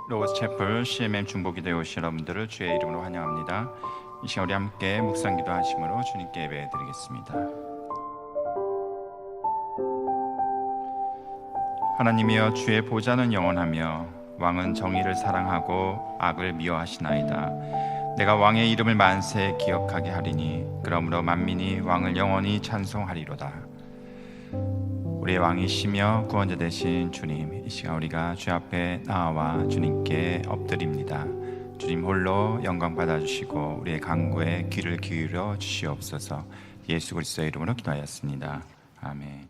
로고스 채플 CMM 중보기도에 오신 여러분들을 주의 이름으로 환영합니다. 이 시간 우리 함께 묵상기도 하심으로 주님께 예배드리겠습니다. 하나님이여, 주의 보좌는 영원하며 왕은 정의를 사랑하고 악을 미워하시나이다. 내가 왕의 이름을 만세 기억하게 하리니 그러므로 만민이 왕을 영원히 찬송하리로다. 우리의 왕이시며 구원자 되신 주님, 이 시간 우리가 주 앞에 나와 주님께 엎드립니다. 주님 홀로 영광 받아주시고 우리의 간구에 귀를 기울여 주시옵소서. 예수 그리스도의 이름으로 기도하였습니다. 아멘.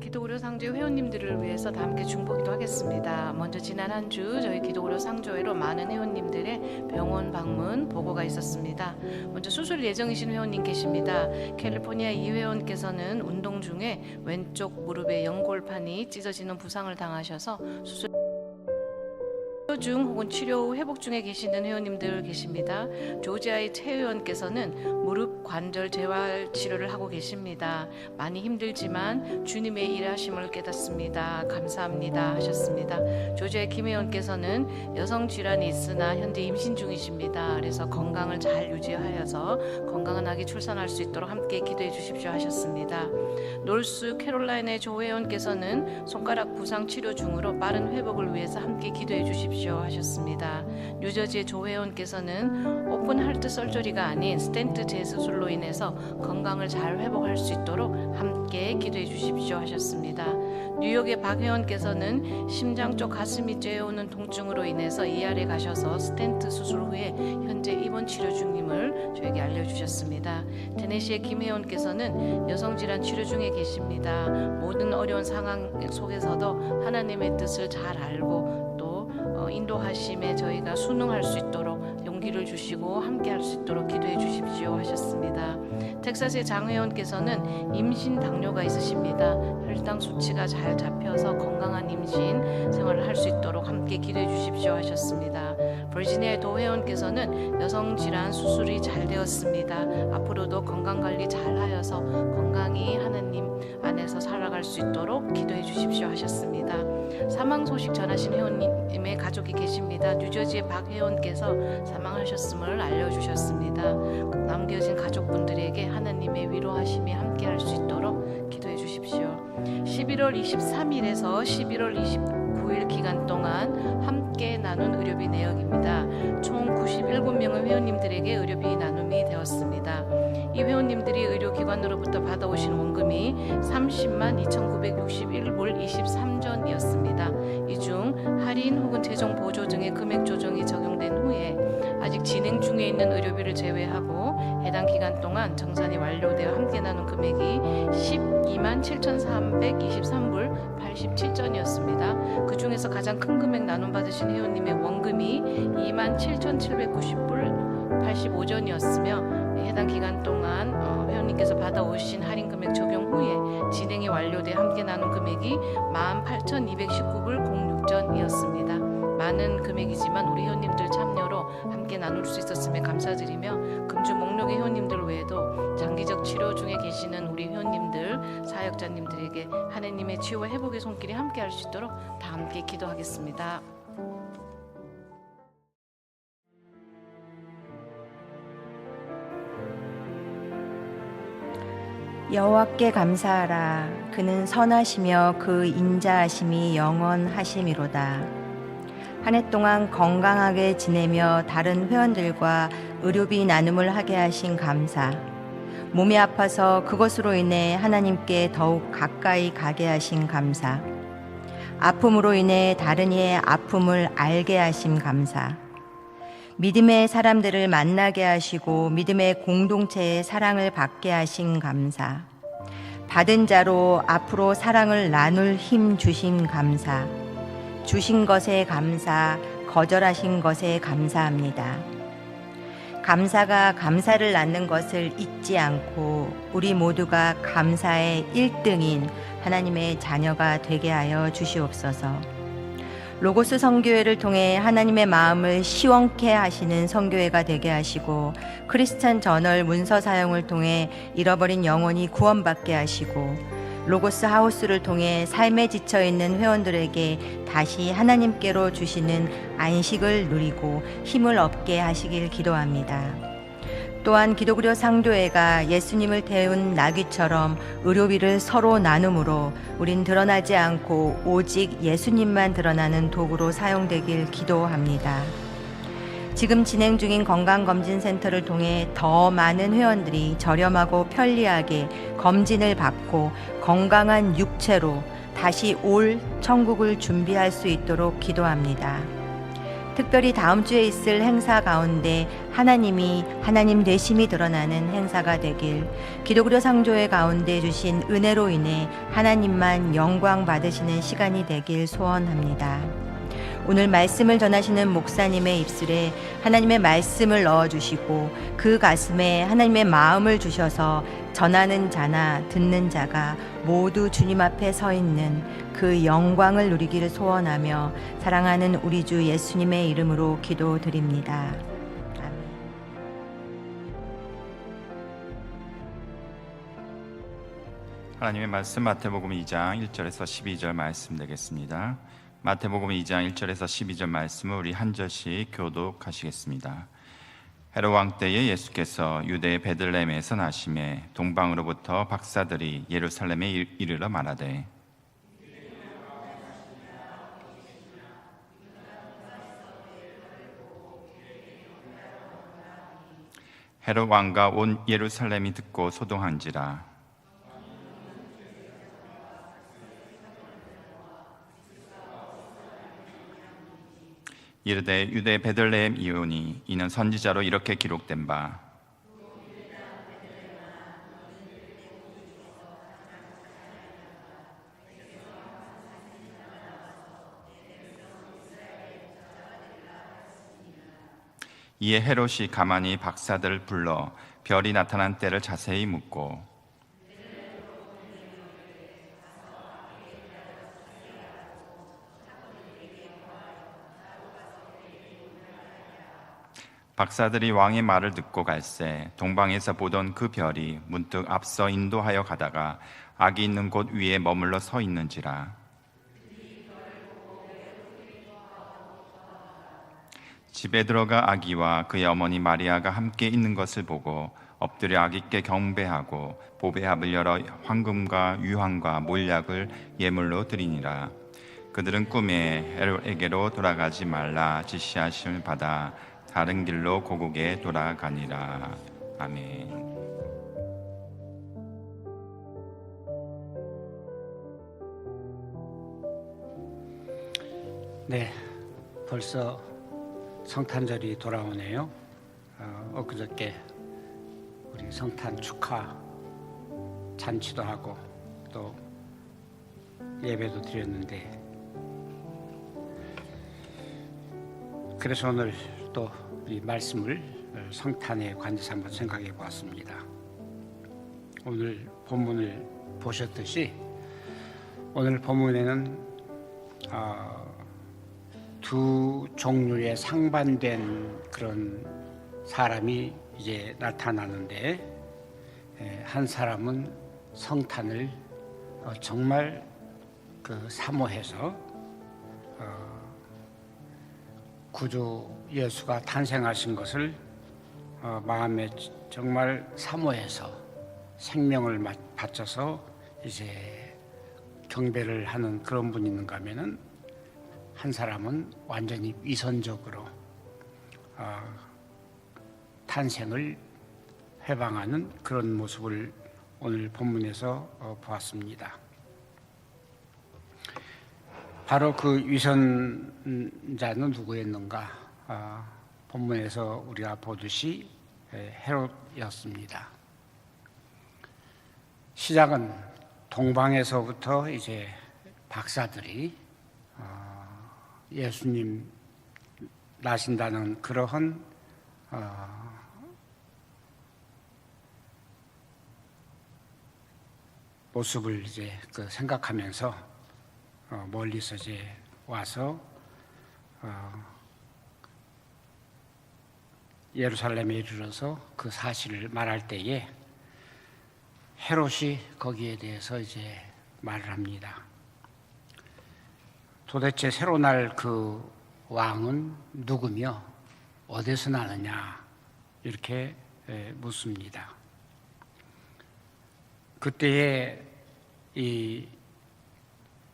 기도오려 상조회 회원님들을 위해서 다 함께 중보기도 하겠습니다. 먼저 지난 한 주 저희 기도오려 상조회로 많은 회원님들의 병원 방문 보고가 있었습니다. 먼저 수술 예정이신 회원님 계십니다. 캘리포니아 이 회원께서는 운동 중에 왼쪽 무릎의 연골판이 찢어지는 부상을 당하셔서 수술 중 혹은 치료 후 회복 중에 계시는 회원님들 계십니다. 조지아의 최 회원께서는 무릎 관절 재활 치료를 하고 계십니다. 많이 힘들지만 주님의 일하심을 깨닫습니다. 감사합니다 하셨습니다. 조지아의 김 회원께서는 여성 질환이 있으나 현재 임신 중이십니다. 그래서 건강을 잘 유지하여서 건강한 아기 출산할 수 있도록 함께 기도해 주십시오 하셨습니다. 노스 캐롤라이나의 조 회원께서는 손가락 부상 치료 중으로 빠른 회복을 위해서 함께 기도해 주십시오 하셨습니다. 뉴저지의 조 회원께서는 오픈 하트 설저리가 아닌 스텐트 재수술로 인해서 건강을 잘 회복할 수 있도록 함께 기도해 주십시오 하셨습니다. 뉴욕의 박 회원께서는 심장 쪽 가슴이 쬐어오는 통증으로 인해서 ER에 가셔서 스텐트 수술 후에 현재 입원 치료 중임을 저에게 알려주셨습니다. 테네시의 김 회원께서는 여성질환 치료 중에 계십니다. 모든 어려운 상황 속에서도 하나님의 뜻을 잘 알고 인도하심에 저희가 순응할 수 있도록 용기를 주시고 함께 할 수 있도록 기도해 주십시오 하셨습니다. 텍사스의 장 회원께서는 임신 당뇨가 있으십니다. 혈당 수치가 잘 잡혀서 건강한 임신 생활을 할 수 있도록 함께 기도해 주십시오 하셨습니다. 버지니아의 도 회원께서는 여성질환 수술이 잘 되었습니다. 앞으로도 건강관리 잘 하여서 건강히 하나님 안에서 살아갈 수 있도록 기도해 주십시오 하셨습니다. 사망 소식 전하신 회원님의 가족이 계십니다. 뉴저지의 박 회원께서 사망하셨음을 알려주셨습니다. 남겨진 가족분들에게 하나님의 위로하심이 함께할 수 있도록 기도해 주십시오. 11월 23일에서 11월 29일 기간 동안 함께 나눈 의료비 내역입니다. 총 97명의 회원님들에게 의료비 나눔이 되었습니다. 회원님들이 의료기관으로부터 받아오신 원금이 30만 2,961불 23전이었습니다. 이 중 할인 혹은 최종 보조 등의 금액 조정이 적용된 후에 아직 진행 중에 있는 의료비를 제외하고 해당 기간 동안 정산이 완료되어 함께 나눈 금액이 12만 7,323불 87전이었습니다. 그 중에서 가장 큰 금액 나눔받으신 회원님의 원금이 2만 7,790불 85전이었으며 해당 기간 동안 회원님께서 받아오신 할인 금액 적용 후에 진행이 완료돼 함께 나눈 금액이 18,219불 06전이었습니다. 많은 금액이지만 우리 회원님들 참여로 함께 나눌 수 있었음에 감사드리며 금주 목록의 회원님들 외에도 장기적 치료 중에 계시는 우리 회원님들, 사역자님들에게 하나님의 치유와 회복의 손길이 함께 할 수 있도록 다 함께 기도하겠습니다. 여호와께 감사하라. 그는 선하시며 그 인자하심이 영원하심이로다. 한 해 동안 건강하게 지내며 다른 회원들과 의료비 나눔을 하게 하신 감사. 몸이 아파서 그것으로 인해 하나님께 더욱 가까이 가게 하신 감사. 아픔으로 인해 다른 이의 아픔을 알게 하심 감사. 믿음의 사람들을 만나게 하시고 믿음의 공동체의 사랑을 받게 하신 감사. 받은 자로 앞으로 사랑을 나눌 힘 주신 감사. 주신 것에 감사, 거절하신 것에 감사합니다. 감사가 감사를 낳는 것을 잊지 않고 우리 모두가 감사의 1등인 하나님의 자녀가 되게 하여 주시옵소서. 로고스 선교회를 통해 하나님의 마음을 시원케 하시는 선교회가 되게 하시고 크리스찬 저널 문서 사용을 통해 잃어버린 영혼이 구원받게 하시고 로고스 하우스를 통해 삶에 지쳐있는 회원들에게 다시 하나님께로 주시는 안식을 누리고 힘을 얻게 하시길 기도합니다. 또한 기독교 상교회가 예수님을 태운 나귀처럼 의료비를 서로 나눔으로 우린 드러나지 않고 오직 예수님만 드러나는 도구로 사용되길 기도합니다. 지금 진행 중인 건강검진센터를 통해 더 많은 회원들이 저렴하고 편리하게 검진을 받고 건강한 육체로 다시 올 천국을 준비할 수 있도록 기도합니다. 특별히 다음 주에 있을 행사 가운데 하나님 되심이 드러나는 행사가 되길, 기독교 상조회 가운데 주신 은혜로 인해 하나님만 영광 받으시는 시간이 되길 소원합니다. 오늘 말씀을 전하시는 목사님의 입술에 하나님의 말씀을 넣어주시고 그 가슴에 하나님의 마음을 주셔서 전하는 자나 듣는 자가 모두 주님 앞에 서 있는 그 영광을 누리기를 소원하며 사랑하는 우리 주 예수님의 이름으로 기도드립니다. 아멘. 하나님의 말씀 마태복음 2장 1절에서 12절 말씀 되겠습니다. 마태복음 2장 1절에서 12절 말씀을 우리 한 절씩 교독하시겠습니다. 헤롯 왕 때에 예수께서 유대의 베들레헴에서 나심에 동방으로부터 박사들이 예루살렘에 이르러 말하되 헤롯 왕과 온 예루살렘이 듣고 소동한지라. 이르되 유대 베들레헴 이오니 이는 선지자로 이렇게 기록된 바 이에 헤롯이 가만히 박사들을 불러 별이 나타난 때를 자세히 묻고 박사들이 왕의 말을 듣고 갈새 동방에서 보던 그 별이 문득 앞서 인도하여 가다가 아기 있는 곳 위에 머물러 서 있는지라. 집에 들어가 아기와 그의 어머니 마리아가 함께 있는 것을 보고 엎드려 아기께 경배하고 보배합을 열어 황금과 유황과 몰약을 예물로 드리니라. 그들은 꿈에 헤롯에게로 돌아가지 말라 지시하심을 받아 다른 길로 고국에 돌아가니라. 아멘. 네, 벌써 성탄절이 돌아오네요. 엊그저께 우리 성탄 축하 잔치도 하고 또 예배도 드렸는데, 그래서 오늘 또 이 말씀을 성탄에 관해서 한번 생각해 보았습니다. 오늘 본문을 보셨듯이 오늘 본문에는 두 종류의 상반된 그런 사람이 이제 나타나는데, 한 사람은 성탄을 정말 사모해서 구주 예수가 탄생하신 것을 마음에 정말 사모해서 생명을 바쳐서 이제 경배를 하는 그런 분이 있는가 하면은, 한 사람은 완전히 위선적으로 탄생을 회방하는 그런 모습을 오늘 본문에서 보았습니다. 바로 그 위선자는 누구였는가? 본문에서 우리가 보듯이 헤롯이었습니다. 시작은 동방에서부터 이제 박사들이 예수님 나신다는 그러한 모습을 이제 생각하면서 멀리서 이제 와서 예루살렘에 이르러서 그 사실을 말할 때에 헤롯이 거기에 대해서 이제 말을 합니다. 도대체 새로 날 그 왕은 누구며 어디서 나느냐, 이렇게 묻습니다. 그때에 이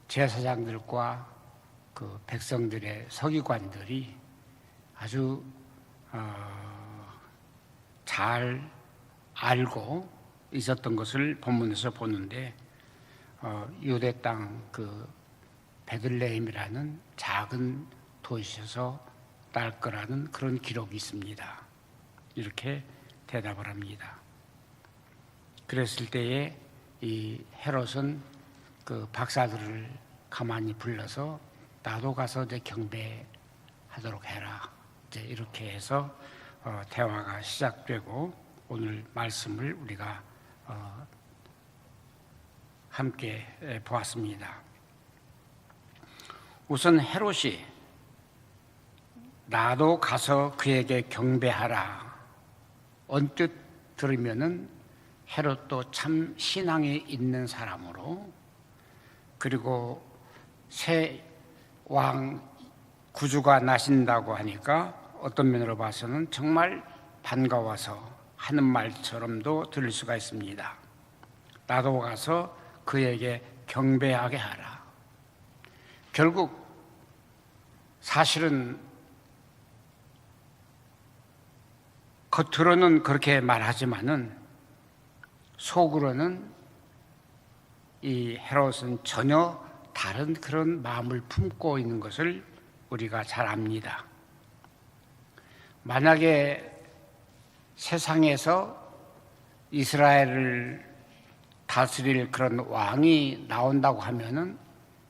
제사장들과 그 백성들의 서기관들이 아주 잘 알고 있었던 것을 본문에서 보는데, 유대 땅 그 베들레헴이라는 작은 도시에서 날 거라는 그런 기록이 있습니다. 이렇게 대답을 합니다. 그랬을 때에 이 헤롯은 그 박사들을 가만히 불러서 나도 가서 이제 경배하도록 해라, 이제 이렇게 해서 대화가 시작되고, 오늘 말씀을 우리가 함께 보았습니다. 우선 헤롯이 나도 가서 그에게 경배하라, 언뜻 들으면은 헤롯도 참 신앙이 있는 사람으로, 그리고 새 왕 구주가 나신다고 하니까 어떤 면으로 봐서는 정말 반가워서 하는 말처럼도 들릴 수가 있습니다. 나도 가서 그에게 경배하게 하라. 결국 사실은 겉으로는 그렇게 말하지만은 속으로는 이 헤롯은 전혀 다른 그런 마음을 품고 있는 것을 우리가 잘 압니다. 만약에 세상에서 이스라엘을 다스릴 그런 왕이 나온다고 하면은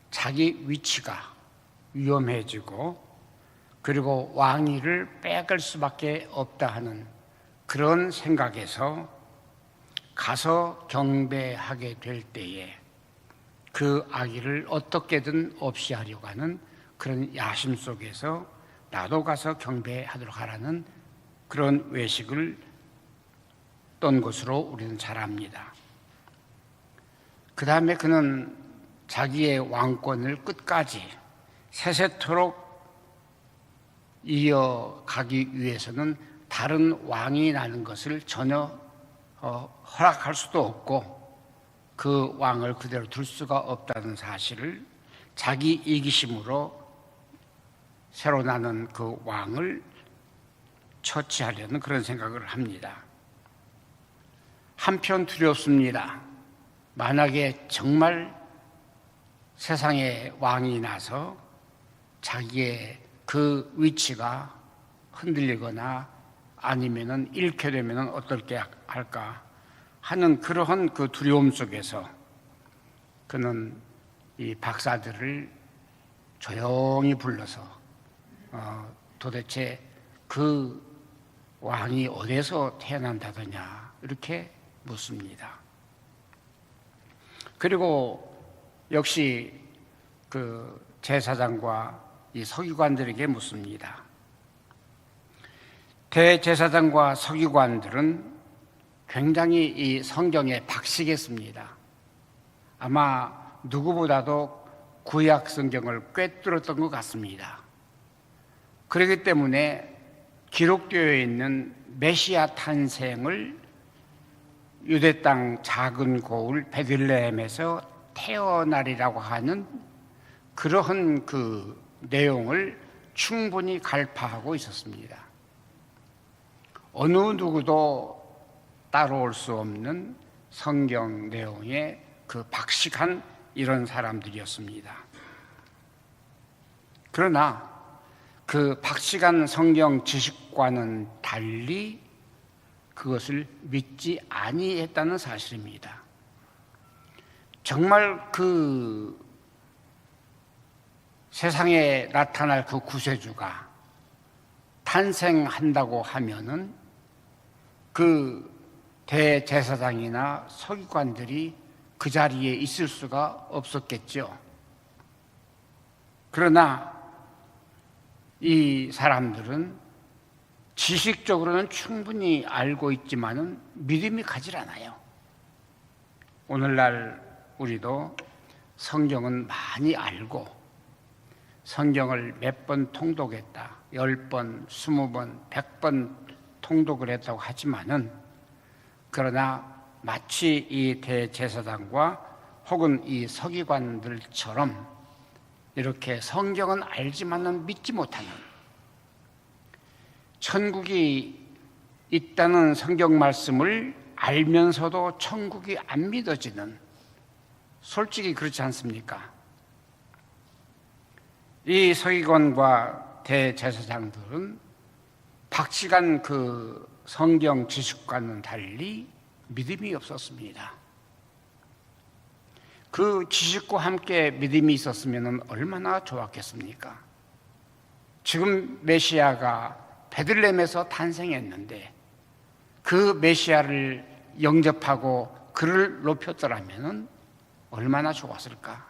자기 위치가 위험해지고, 그리고 왕위를 빼갈 수밖에 없다 하는 그런 생각에서 가서 경배하게 될 때에 그 아기를 어떻게든 없이 하려고 하는 그런 야심 속에서 나도 가서 경배하도록 하라는 그런 외식을 떤 것으로 우리는 잘 압니다. 그 다음에 그는 자기의 왕권을 끝까지 세세토록 이어가기 위해서는 다른 왕이 나는 것을 전혀 허락할 수도 없고, 그 왕을 그대로 둘 수가 없다는 사실을 자기 이기심으로 새로 나는 그 왕을 처치하려는 그런 생각을 합니다. 한편 두렵습니다. 만약에 정말 세상에 왕이 나서 자기의 그 위치가 흔들리거나 아니면은 잃게 되면은 어떻게 할까 하는 그러한 그 두려움 속에서 그는 이 박사들을 조용히 불러서 도대체 그 왕이 어디서 태어난다더냐 이렇게 묻습니다. 그리고 역시 그 제사장과 이 서기관들에게 묻습니다. 대제사장과 서기관들은 굉장히 이 성경에 박식했습니다. 아마 누구보다도 구약 성경을 꿰뚫었던 것 같습니다. 그렇기 때문에 기록되어 있는 메시아 탄생을 유대 땅 작은 고을 베들레헴에서 태어나리라고 하는 그러한 그 내용을 충분히 갈파하고 있었습니다. 어느 누구도 따라올 수 없는 성경 내용에 그 박식한 이런 사람들이었습니다. 그러나 그 박식한 성경 지식과는 달리 그것을 믿지 아니했다는 사실입니다. 정말 그 세상에 나타날 그 구세주가 탄생한다고 하면은 그 대제사장이나 서기관들이 그 자리에 있을 수가 없었겠죠. 그러나 이 사람들은 지식적으로는 충분히 알고 있지만은 믿음이 가질 않아요. 오늘날 우리도 성경은 많이 알고 성경을 몇 번 통독했다, 10번, 20번, 100번 통독을 했다고 하지만은 그러나 마치 이 대제사장과 혹은 이 서기관들처럼 이렇게 성경은 알지만은 믿지 못하는, 천국이 있다는 성경 말씀을 알면서도 천국이 안 믿어지는, 솔직히 그렇지 않습니까? 이 서기관과 대제사장들은 박식한 그 성경 지식과는 달리 믿음이 없었습니다. 그 지식과 함께 믿음이 있었으면 얼마나 좋았겠습니까? 지금 메시아가 베들레헴에서 탄생했는데 그 메시아를 영접하고 그를 높였더라면 얼마나 좋았을까?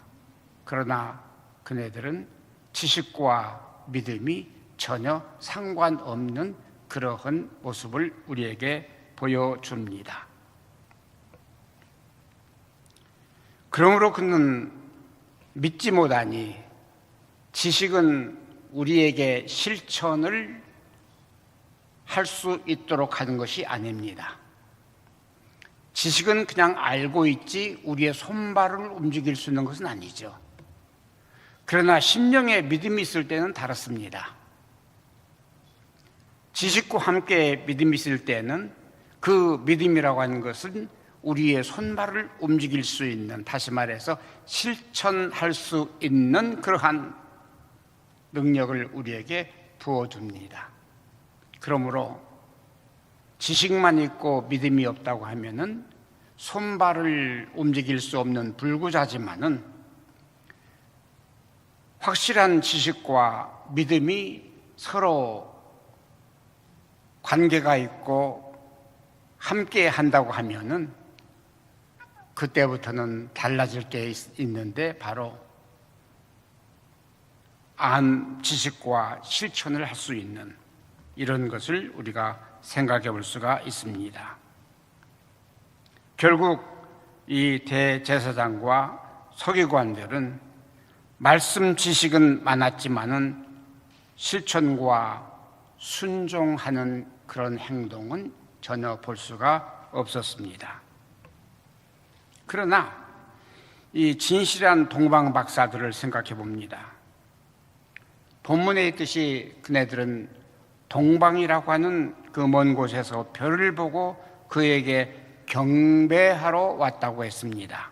그러나 그네들은 지식과 믿음이 전혀 상관없는 그러한 모습을 우리에게 보여줍니다. 그러므로 그는 믿지 못하니 지식은 우리에게 실천을 할 수 있도록 하는 것이 아닙니다. 지식은 그냥 알고 있지 우리의 손발을 움직일 수 있는 것은 아니죠. 그러나 심령의 믿음이 있을 때는 다릅니다. 지식과 함께 믿음이 있을 때는 그 믿음이라고 하는 것은 우리의 손발을 움직일 수 있는, 다시 말해서 실천할 수 있는 그러한 능력을 우리에게 부어줍니다. 그러므로 지식만 있고 믿음이 없다고 하면은 손발을 움직일 수 없는 불구자지만은 확실한 지식과 믿음이 서로 관계가 있고 함께 한다고 하면은 그때부터는 달라질 게 있는데 바로 지식과 실천을 할 수 있는 이런 것을 우리가 생각해 볼 수가 있습니다. 결국 이 대제사장과 서기관들은 말씀 지식은 많았지만은 실천과 순종하는 그런 행동은 전혀 볼 수가 없었습니다. 그러나 이 진실한 동방 박사들을 생각해 봅니다. 본문에 있듯이 그네들은 동방이라고 하는 그 먼 곳에서 별을 보고 그에게 경배하러 왔다고 했습니다.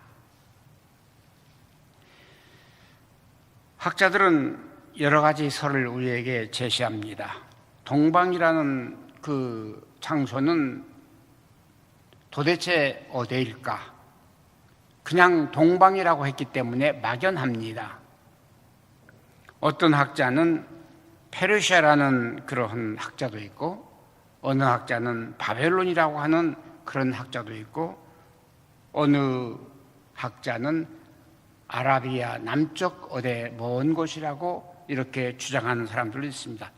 학자들은 여러 가지 설을 우리에게 제시합니다. 동방이라는 그 장소는 도대체 어디일까? 그냥 동방이라고 했기 때문에 막연합니다. 어떤 학자는 페르시아라는 그런 학자도 있고, 어느 학자는 바벨론이라고 하는 그런 학자도 있고, 어느 학자는 아라비아 남쪽 어디 먼 곳이라고 이렇게 주장하는 사람들도 있습니다.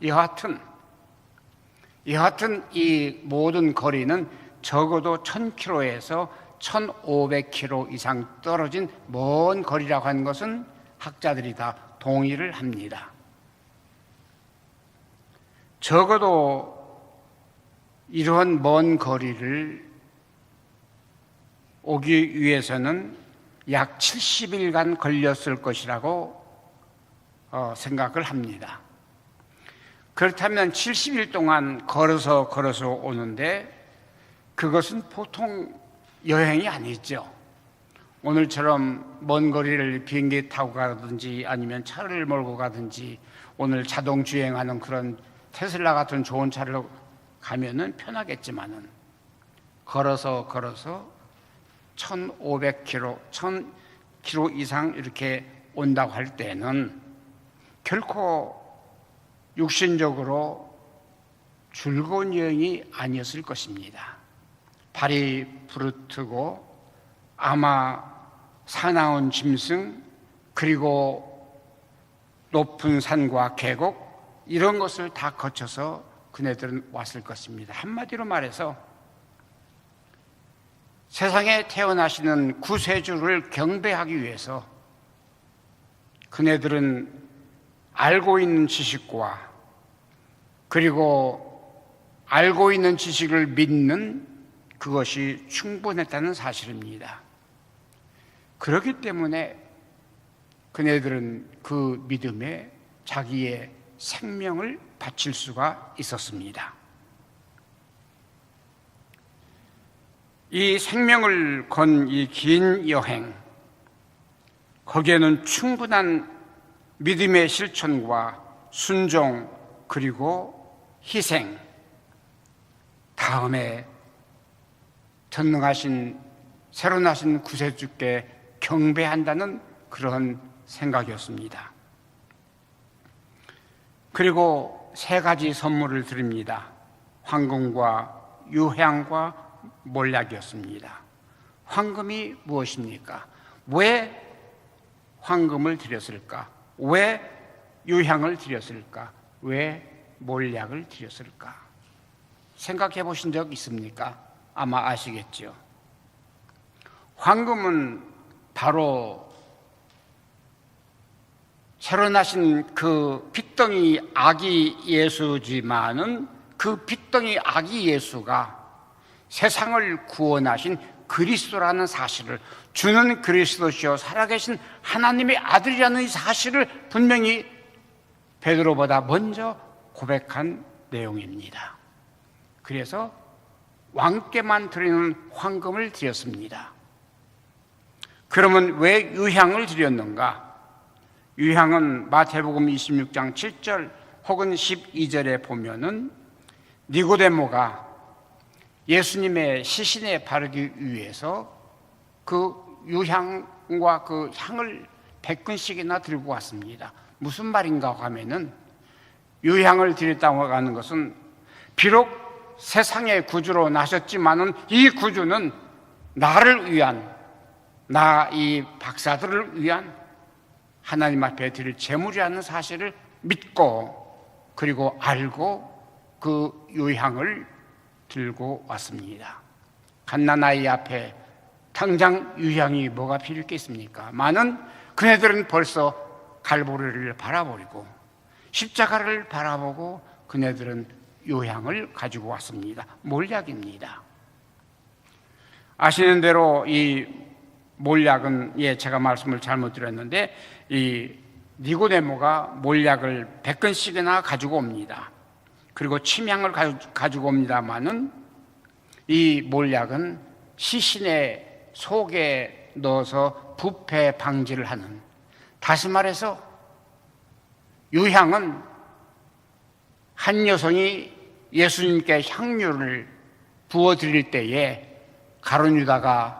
여하튼 이 모든 거리는 적어도 1000km에서 1500km 이상 떨어진 먼 거리라고 하는 것은 학자들이 다 동의를 합니다. 적어도 이러한 먼 거리를 오기 위해서는 약 70일간 걸렸을 것이라고 생각을 합니다. 그렇다면 70일 동안 걸어서 오는데 그것은 보통 여행이 아니죠. 오늘처럼 먼 거리를 비행기 타고 가든지 아니면 차를 몰고 가든지 오늘 자동 주행하는 그런 테슬라 같은 좋은 차를 가면은 편하겠지만은 걸어서 1500km, 1000km 이상 이렇게 온다고 할 때는 결코 육신적으로 즐거운 여행이 아니었을 것입니다. 발이 부르트고 아마 사나운 짐승, 그리고 높은 산과 계곡 이런 것을 다 거쳐서 그네들은 왔을 것입니다. 한마디로 말해서 세상에 태어나시는 구세주를 경배하기 위해서 그네들은 알고 있는 지식과 그리고 알고 있는 지식을 믿는 그것이 충분했다는 사실입니다. 그렇기 때문에 그네들은 그 믿음에 자기의 생명을 바칠 수가 있었습니다. 이 생명을 건 이 긴 여행, 거기에는 충분한 믿음의 실천과 순종 그리고 희생, 다음에 전능하신 새로 나신 구세주께 경배한다는 그런 생각이었습니다. 그리고 3가지 선물을 드립니다. 황금과 유향과 몰약이었습니다. 황금이 무엇입니까? 왜 황금을 드렸을까? 왜 유향을 드렸을까? 왜 몰약을 드렸을까? 생각해 보신 적 있습니까? 아마 아시겠죠. 황금은 바로 새로 나신 그 핏덩이 아기 예수지만은 그 핏덩이 아기 예수가 세상을 구원하신 그리스도라는 사실을, 주는 그리스도시요 살아계신 하나님의 아들이라는 이 사실을 분명히 베드로보다 먼저 고백한 내용입니다. 그래서 왕께만 드리는 황금을 드렸습니다. 그러면 왜 유향을 드렸는가? 유향은 마태복음 26장 7절 혹은 12절에 보면은 니고데모가 예수님의 시신에 바르기 위해서 그 유향과 그 향을 100근씩이나 들고 왔습니다. 무슨 말인가 하면은 유향을 드렸다고 하는 것은 비록 세상의 구주로 나셨지만은 이 구주는 나를 위한, 나 이 박사들을 위한 하나님 앞에 드릴 제물이라는 사실을 믿고 그리고 알고 그 유향을 들고 왔습니다. 갓난아이 앞에 당장 유향이 뭐가 필요했겠습니까? 많은 그네들은 벌써 갈보리를 바라버리고 십자가를 바라보고 그네들은 유향을 가지고 왔습니다. 몰약입니다. 아시는 대로 이 몰약은, 제가 말씀을 잘못 드렸는데 이 니고데모가 몰약을 100근씩이나 가지고 옵니다. 그리고 침향을 가지고 옵니다마는 이 몰약은 시신의 속에 넣어서 부패 방지를 하는, 다시 말해서 유향은 한 여성이 예수님께 향유를 부어드릴 때에 가룟 유다가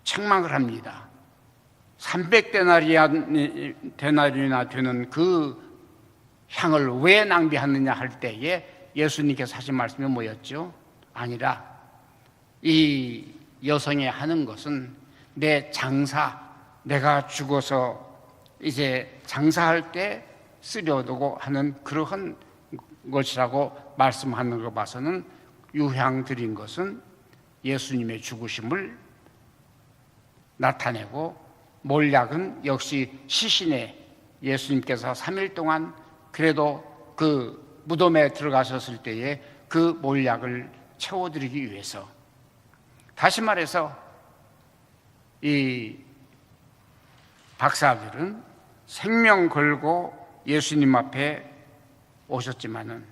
책망을 합니다. 300데나리나 되는 그 향을 왜 낭비하느냐 할 때에 예수님께서 하신 말씀이 뭐였죠? 아니라 이 여성이 하는 것은 내 장사, 내가 죽어서 이제 장사할 때 쓰려두고 하는 그러한 것이라고 말씀하는 거 봐서는 유향 드린 것은 예수님의 죽으심을 나타내고, 몰약은 역시 시신에 예수님께서 3일 동안 그래도 그 무덤에 들어가셨을 때에 그 몰약을 채워드리기 위해서, 다시 말해서 이 박사들은 생명 걸고 예수님 앞에 오셨지만은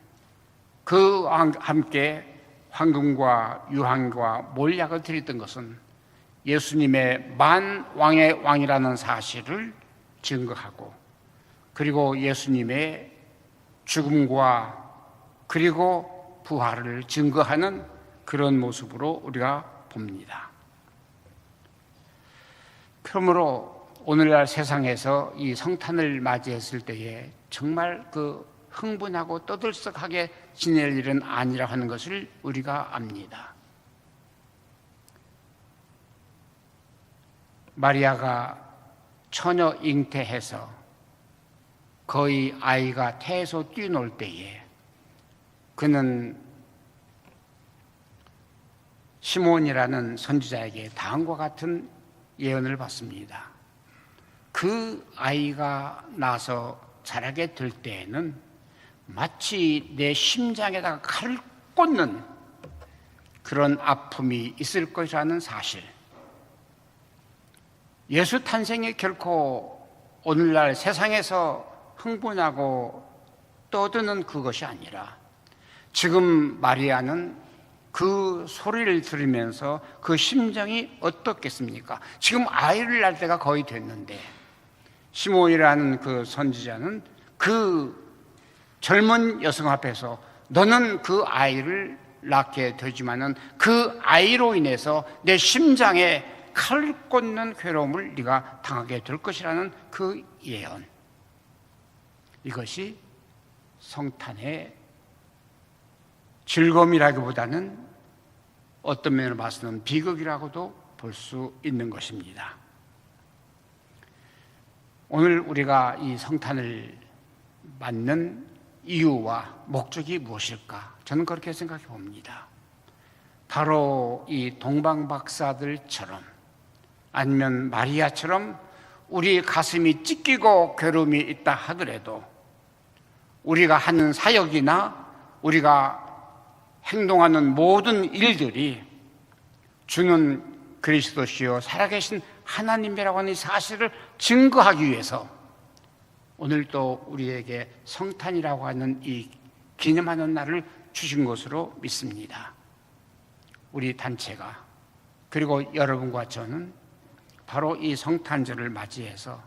그 함께 황금과 유향과 몰약을 드렸던 것은 예수님의 만왕의 왕이라는 사실을 증거하고, 그리고 예수님의 죽음과 그리고 부활을 증거하는 그런 모습으로 우리가 봅니다. 그러므로 오늘날 세상에서 이 성탄을 맞이했을 때에 정말 그 흥분하고 떠들썩하게 지낼 일은 아니라 하는 것을 우리가 압니다. 마리아가 처녀 잉태해서 거의 아이가 태에서 뛰어놀 때에 그는 시몬이라는 선지자에게 다음과 같은 예언을 받습니다. 그 아이가 나서 자라게 될 때에는 마치 내 심장에다가 칼을 꽂는 그런 아픔이 있을 것이라는 사실. 예수 탄생이 결코 오늘날 세상에서 흥분하고 떠드는 그것이 아니라, 지금 마리아는 그 소리를 들으면서 그 심정이 어떻겠습니까? 지금 아이를 낳을 때가 거의 됐는데, 시몬이라는 그 선지자는 그 젊은 여성 앞에서 너는 그 아이를 낳게 되지만은 그 아이로 인해서 내 심장에 칼을 꽂는 괴로움을 네가 당하게 될 것이라는 그 예언, 이것이 성탄의 즐거움이라기보다는 어떤 면으로 봐서는 비극이라고도 볼 수 있는 것입니다. 오늘 우리가 이 성탄을 맞는 이유와 목적이 무엇일까? 저는 그렇게 생각해 봅니다. 바로 이 동방박사들처럼, 아니면 마리아처럼 우리 가슴이 찢기고 괴로움이 있다 하더라도 우리가 하는 사역이나 우리가 행동하는 모든 일들이 주는 그리스도시요 살아계신 하나님이라고 하는 이 사실을 증거하기 위해서 오늘 또 우리에게 성탄이라고 하는 이 기념하는 날을 주신 것으로 믿습니다. 우리 단체가, 그리고 여러분과 저는 바로 이 성탄절을 맞이해서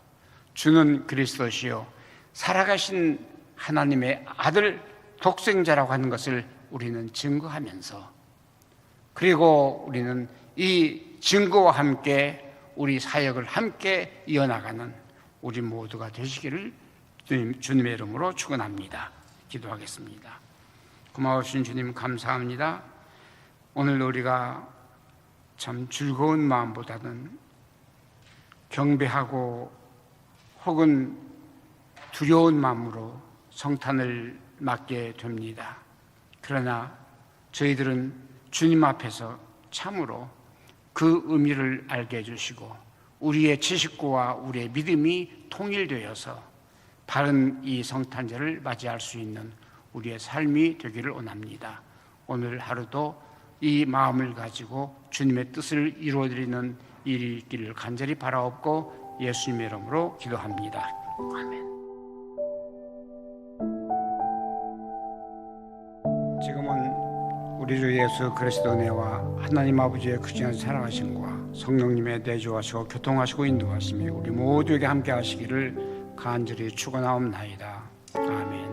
주는 그리스도시요 살아가신 하나님의 아들 독생자라고 하는 것을 우리는 증거하면서, 그리고 우리는 이 증거와 함께 우리 사역을 함께 이어나가는 우리 모두가 되시기를 주님의 이름으로 축원합니다. 기도하겠습니다. 고마우신 주님 감사합니다. 오늘 우리가 참 즐거운 마음보다는 경배하고 혹은 두려운 마음으로 성탄을 맞게 됩니다. 그러나 저희들은 주님 앞에서 참으로 그 의미를 알게 해주시고 우리의 지식과 우리의 믿음이 통일되어서 바른 이 성탄절을 맞이할 수 있는 우리의 삶이 되기를 원합니다. 오늘 하루도 이 마음을 가지고 주님의 뜻을 이루어드리는 일이 있기를 간절히 바라옵고 예수님의 이름으로 기도합니다. 아멘. 지금은 우리 주 예수 그리스도 은혜와 하나님 아버지의 크신 살아가심과 성령님의 내주하시고 교통하시고 인도하심이 우리 모두에게 함께 하시기를 간절히 축원하옵나이다. 아멘.